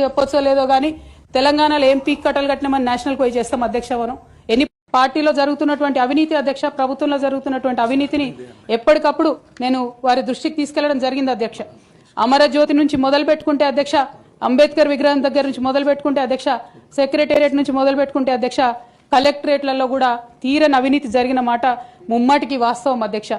చెప్పొచ్చో లేదో గానీ తెలంగాణలో ఏం పీక్ కట్టలు కట్టినామని నేషనల్ పోయి చేస్తాం అధ్యక్ష. మనం ఎన్ని పార్టీలో జరుగుతున్నటువంటి అవినీతి అధ్యక్ష, ప్రభుత్వంలో జరుగుతున్నటువంటి అవినీతిని ఎప్పటికప్పుడు నేను వారి దృష్టికి తీసుకెళ్లడం జరిగింది అధ్యక్ష. అమరజ్యోతి నుంచి మొదలు పెట్టుకుంటే అధ్యక్ష, అంబేద్కర్ విగ్రహం దగ్గర నుంచి మొదలు పెట్టుకుంటే అధ్యక్ష, సెక్రటేరియట్ నుంచి మొదలు పెట్టుకుంటే అధ్యక్ష, కలెక్టరేట్లలో కూడా తీరని అవినీతి జరిగిన మాట ముమ్మాటికి వాస్తవం అధ్యక్ష.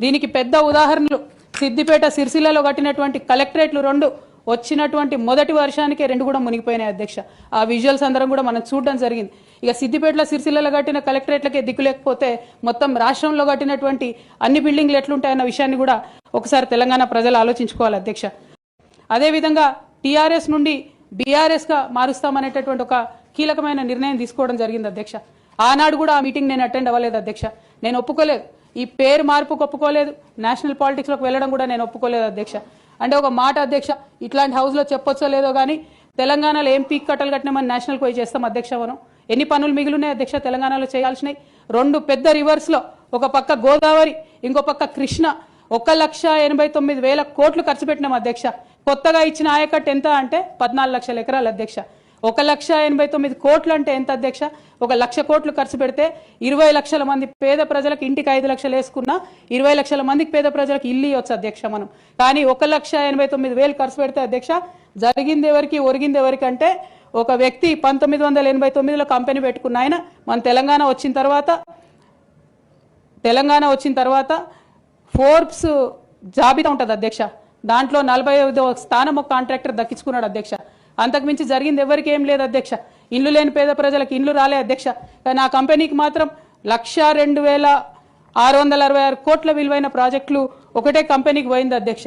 దీనికి పెద్ద ఉదాహరణలు సిద్దిపేట సిరిసిల్లలో కట్టినటువంటి కలెక్టరేట్లు రెండు వచ్చినటువంటి మొదటి వర్షానికే రెండు కూడా మునిగిపోయినాయి అధ్యక్ష. ఆ విజువల్స్ అందరం కూడా మనం చూడడం జరిగింది. ఇక సిద్దిపేటలో సిరిసిల్లలో కట్టిన కలెక్టరేట్లకే దిక్కు లేకపోతే మొత్తం రాష్ట్రంలో కట్టినటువంటి అన్ని బిల్డింగ్లు ఎట్లుంటాయన్న విషయాన్ని కూడా ఒకసారి తెలంగాణ ప్రజలు ఆలోచించుకోవాలి అధ్యక్ష. అదేవిధంగా టీఆర్ఎస్ నుండి బీఆర్ఎస్ గా మారుస్తామనేటటువంటి ఒక కీలకమైన నిర్ణయం తీసుకోవడం జరిగింది అధ్యక్ష. ఆనాడు కూడా ఆ మీటింగ్ నేను అటెండ్ అవ్వలేదు అధ్యక్ష. నేను ఒప్పుకోలేదు, ఈ పేరు మార్పుకు ఒప్పుకోలేదు, నేషనల్ పాలిటిక్స్ లోకి వెళ్ళడం కూడా నేను ఒప్పుకోలేదు అధ్యక్ష. అంటే ఒక మాట అధ్యక్ష, ఇట్లాంటి హౌస్ లో చెప్పొచ్చో లేదో గానీ తెలంగాణలో ఏం పీక్ కట్టలు కట్టినామని నేషనల్ పోయి చేస్తాం అధ్యక్ష. మనం ఎన్ని పనులు మిగిలినాయి అధ్యక్ష తెలంగాణలో చేయాల్సినాయి? రెండు పెద్ద రివర్స్ లో, ఒక పక్క గోదావరి, ఇంకో పక్క కృష్ణ, 1,89,000 కోట్లు ఖర్చు పెట్టినాం అధ్యక్ష. కొత్తగా ఇచ్చిన ఆయకట్టు ఎంత అంటే 14 లక్షల ఎకరాలు అధ్యక్ష. 1,89,000 కోట్లు అంటే ఎంత అధ్యక్ష? 1,00,000 కోట్లు ఖర్చు పెడితే 20 లక్షల మంది పేద ప్రజలకు ఇంటికి 5 లక్షలు వేసుకున్నా 20 లక్షల మందికి పేద ప్రజలకు ఇల్లు ఇవ్వచ్చు అధ్యక్ష మనం. కానీ 1,89,000 ఖర్చు పెడితే అధ్యక్ష జరిగింది ఎవరికి, ఒరిగింది ఎవరికి అంటే ఒక వ్యక్తి 1989లో కంపెనీ పెట్టుకున్న ఆయన మన తెలంగాణ వచ్చిన తర్వాత ఫోర్బ్స్ జాబితా ఉంటుంది అధ్యక్ష, దాంట్లో 45వ స్థానం ఒక కాంట్రాక్టర్ దక్కించుకున్నాడు అధ్యక్ష. అంతకుమించి జరిగింది ఎవరికి ఏం లేదు అధ్యక్ష. ఇండ్లు లేని పేద ప్రజలకు ఇండ్లు రాలే అధ్యక్ష. కానీ ఆ కంపెనీకి మాత్రం 1,02,666 కోట్ల విలువైన ప్రాజెక్టులు ఒకటే కంపెనీకి పోయింది అధ్యక్ష.